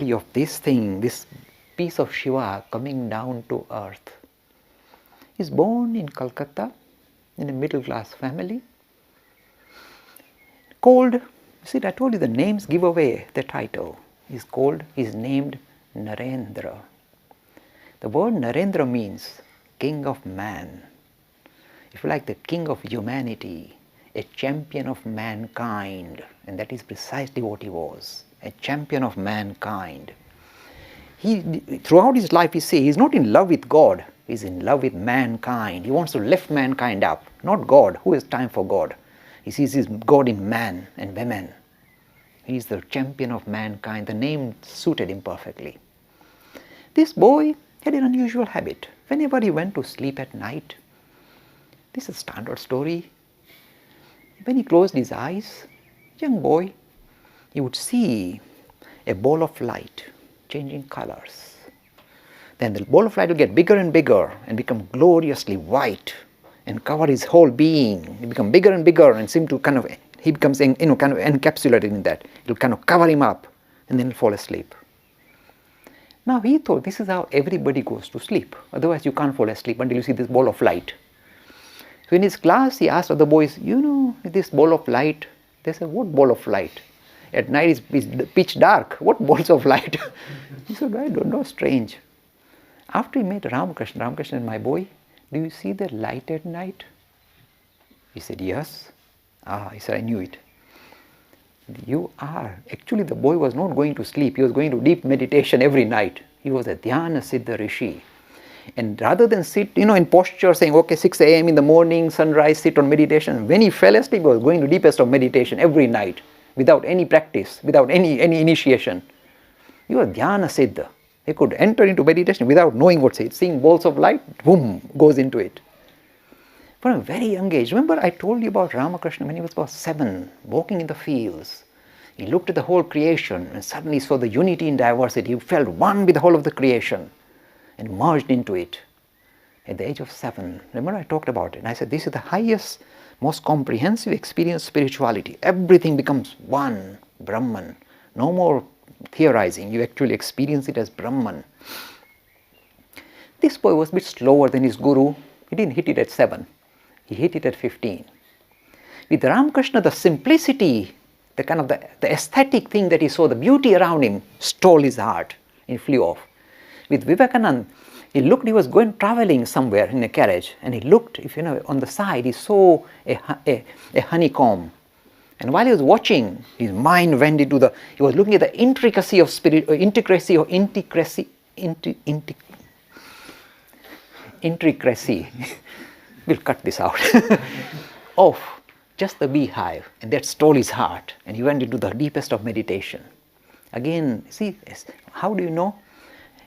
reality of this thing, this piece of Shiva coming down to earth. He's born in Calcutta in a middle class family. Called, see, I told you the names give away the title. He's named Narendra. The word Narendra means king of man. If you like, the king of humanity, a champion of mankind, and that is precisely what he was, a champion of mankind. Throughout his life, you see, he's not in love with God, he's in love with mankind. He wants to lift mankind up, not God. Who has time for God? He sees his God in man and women. He's the champion of mankind. The name suited him perfectly. This boy had an unusual habit. Whenever he went to sleep at night, this is a standard story. When he closed his eyes, young boy, he would see a ball of light changing colors. Then the ball of light would get bigger and bigger and become gloriously white and cover his whole being. It become bigger and bigger and seem to he becomes kind of encapsulated in that. It will kind of cover him up and then he'll fall asleep. Now he thought this is how everybody goes to sleep. Otherwise you can't fall asleep until you see this ball of light. So in his class he asked other boys, this ball of light? They said, what ball of light? At night it's pitch dark. What balls of light? He said, I don't know, strange. After he met Ramakrishna, my boy, do you see the light at night? He said, yes. He said, I knew it. You are. Actually, the boy was not going to sleep. He was going to deep meditation every night. He was a Dhyana Siddha Rishi. And rather than sit, in posture saying, okay, 6 a.m. in the morning, sunrise, sit on meditation. When he fell asleep, he was going to deepest of meditation every night without any practice, without any initiation. He was Dhyana Siddha. He could enter into meditation without knowing what's it. Seeing balls of light, boom, goes into it. From a very young age. Remember I told you about Ramakrishna when he was about 7, walking in the fields. He looked at the whole creation and suddenly saw the unity in diversity. He felt one with the whole of the creation and merged into it at the age of 7. Remember I talked about it and I said this is the highest, most comprehensive experience of spirituality. Everything becomes one, Brahman. No more theorizing, you actually experience it as Brahman. This boy was a bit slower than his guru. He didn't hit it at 7. He hit it at 15. With Ramakrishna, the simplicity, the aesthetic thing that he saw, the beauty around him, stole his heart and he flew off. With Vivekananda, he was going traveling somewhere in a carriage and he looked, on the side, he saw a honeycomb. And while he was watching, his mind went into he was looking at the intricacy of intricacy. We'll cut this out. Of just the beehive, and that stole his heart, and he went into the deepest of meditation. Again, see, how do you know?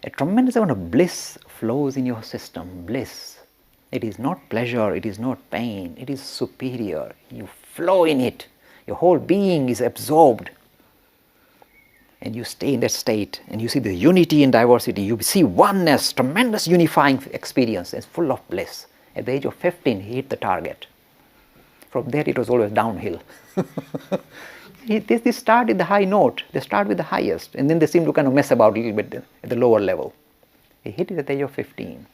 A tremendous amount of bliss flows in your system, bliss. It is not pleasure, it is not pain, it is superior. You flow in it. Your whole being is absorbed. And you stay in that state, and you see the unity in diversity. You see oneness, tremendous unifying experience, and full of bliss. At the age of 15, he hit the target. From there, it was always downhill. They start at the high note. They start with the highest, and then they seem to kind of mess about a little bit at the lower level. He hit it at the age of 15.